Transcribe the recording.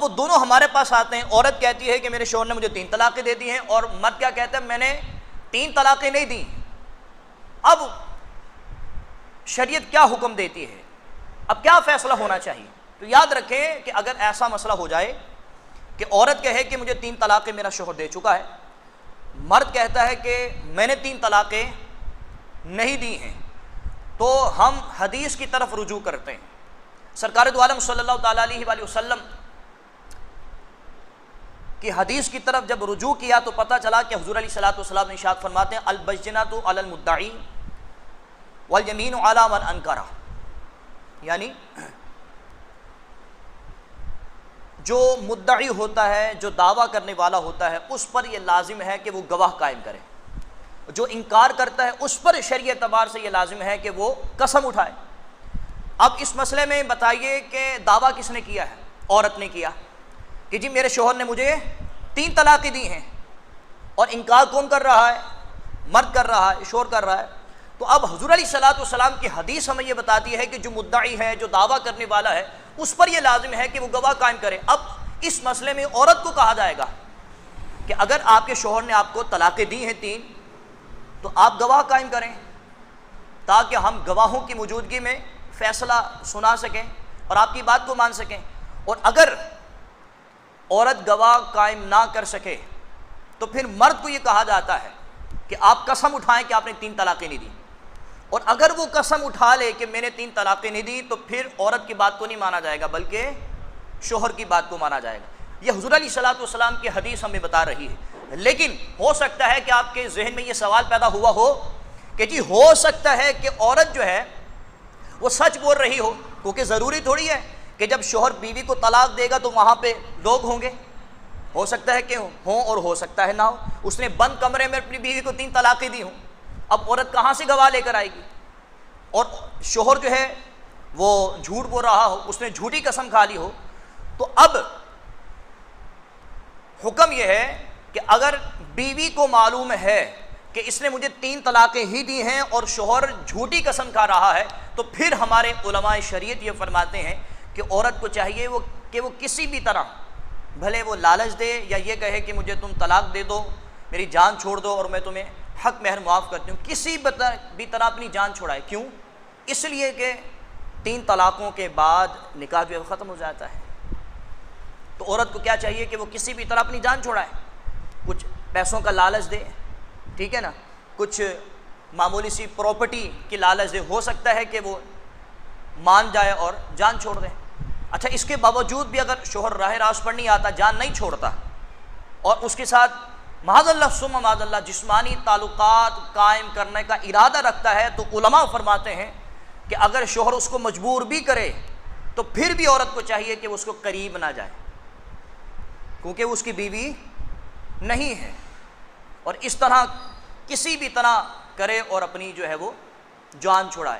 وہ دونوں ہمارے پاس آتے ہیں. عورت کہتی ہے کہ میرے شوہر نے مجھے 3 طلاقیں دے دی ہیں, اور مرد کیا کہتا ہے میں نے 3 طلاقیں نہیں دی. اب شریعت کیا حکم دیتی ہے, اب کیا فیصلہ ہونا چاہیے؟ تو یاد رکھیں کہ اگر ایسا مسئلہ ہو جائے کہ عورت کہے کہ مجھے 3 طلاقیں میرا شوہر دے چکا ہے, مرد کہتا ہے کہ میں نے 3 طلاقیں نہیں دی ہیں, تو ہم حدیث کی طرف رجوع کرتے ہیں. سرکار دو عالم صلی اللہ تعالیٰ علیہ وآلہ وسلم کی حدیث کی طرف جب رجوع کیا تو پتہ چلا کہ حضور علیہ الصلوۃ والسلام نے ارشاد فرماتے ہیں البینۃ علی المدعی والیمین علی من انکر, یعنی جو مدعی ہوتا ہے, جو دعویٰ کرنے والا ہوتا ہے, اس پر یہ لازم ہے کہ وہ گواہ قائم کرے. جو انکار کرتا ہے اس پر شرعی اعتبار سے یہ لازم ہے کہ وہ قسم اٹھائے. اب اس مسئلے میں بتائیے کہ دعویٰ کس نے کیا ہے؟ عورت نے کیا کہ جی میرے شوہر نے مجھے 3 طلاقیں دی ہیں, اور انکار کون کر رہا ہے؟ مرد کر رہا ہے, شوہر کر رہا ہے. تو اب حضور علیہ الصلوۃ والسلام کی حدیث ہمیں یہ بتاتی ہے کہ جو مدعی ہے, جو دعویٰ کرنے والا ہے, اس پر یہ لازم ہے کہ وہ گواہ قائم کرے. اب اس مسئلے میں عورت کو کہا جائے گا کہ اگر آپ کے شوہر نے آپ کو طلاقیں دی ہیں 3, تو آپ گواہ قائم کریں تاکہ ہم گواہوں کی موجودگی میں فیصلہ سنا سکیں اور آپ کی بات کو مان سکیں. اور اگر عورت گواہ قائم نہ کر سکے تو پھر مرد کو یہ کہا جاتا ہے کہ آپ قسم اٹھائیں کہ آپ نے 3 طلاقیں نہیں دی. اور اگر وہ قسم اٹھا لے کہ میں نے 3 طلاقیں نہیں دی, تو پھر عورت کی بات کو نہیں مانا جائے گا بلکہ شوہر کی بات کو مانا جائے گا. یہ حضور علیہ الصلوۃ والسلام کی حدیث ہمیں بتا رہی ہے. لیکن ہو سکتا ہے کہ آپ کے ذہن میں یہ سوال پیدا ہوا ہو کہ جی ہو سکتا ہے کہ عورت جو ہے وہ سچ بول رہی ہو, کیونکہ ضروری تھوڑی ہے کہ جب شوہر بیوی کو طلاق دے گا تو وہاں پہ لوگ ہوں گے. ہو سکتا ہے کہ ہوں اور ہو سکتا ہے نہ ہو. اس نے بند کمرے میں اپنی بیوی کو 3 طلاقیں دی ہوں, اب عورت کہاں سے گواہ لے کر آئے گی؟ اور شوہر جو ہے وہ جھوٹ بول رہا ہو, اس نے جھوٹی قسم کھا لی ہو. تو اب حکم یہ ہے کہ اگر بیوی کو معلوم ہے کہ اس نے مجھے 3 طلاقیں ہی دی ہیں اور شوہر جھوٹی قسم کھا رہا ہے, تو پھر ہمارے علماء شریعت یہ فرماتے ہیں کہ عورت کو چاہیے کہ وہ کسی بھی طرح, بھلے وہ لالچ دے یا یہ کہے کہ مجھے تم طلاق دے دو, میری جان چھوڑ دو اور میں تمہیں حق مہر معاف کرتی ہوں, کسی بھی طرح اپنی جان چھوڑائے. کیوں؟ اس لیے کہ 3 طلاقوں کے بعد نکاح جو ہے ختم ہو جاتا ہے. تو عورت کو کیا چاہیے کہ وہ کسی بھی طرح اپنی جان چھوڑائے, کچھ پیسوں کا لالچ دے, ٹھیک ہے نا, کچھ معمولی سی پراپرٹی کی لالچ دے, ہو سکتا ہے کہ وہ مان جائے اور جان چھوڑ دے. اچھا, اس کے باوجود بھی اگر شوہر راہ راست پر نہیں آتا, جان نہیں چھوڑتا, اور اس کے ساتھ معاذ اللہ ثم معاذ اللہ جسمانی تعلقات قائم کرنے کا ارادہ رکھتا ہے, تو علماء فرماتے ہیں کہ اگر شوہر اس کو مجبور بھی کرے تو پھر بھی عورت کو چاہیے کہ وہ اس کو قریب نہ جائے, کیونکہ وہ اس کی بیوی نہیں ہے. اور اس طرح کسی بھی طرح کرے اور اپنی جو ہے وہ جان چھڑائے.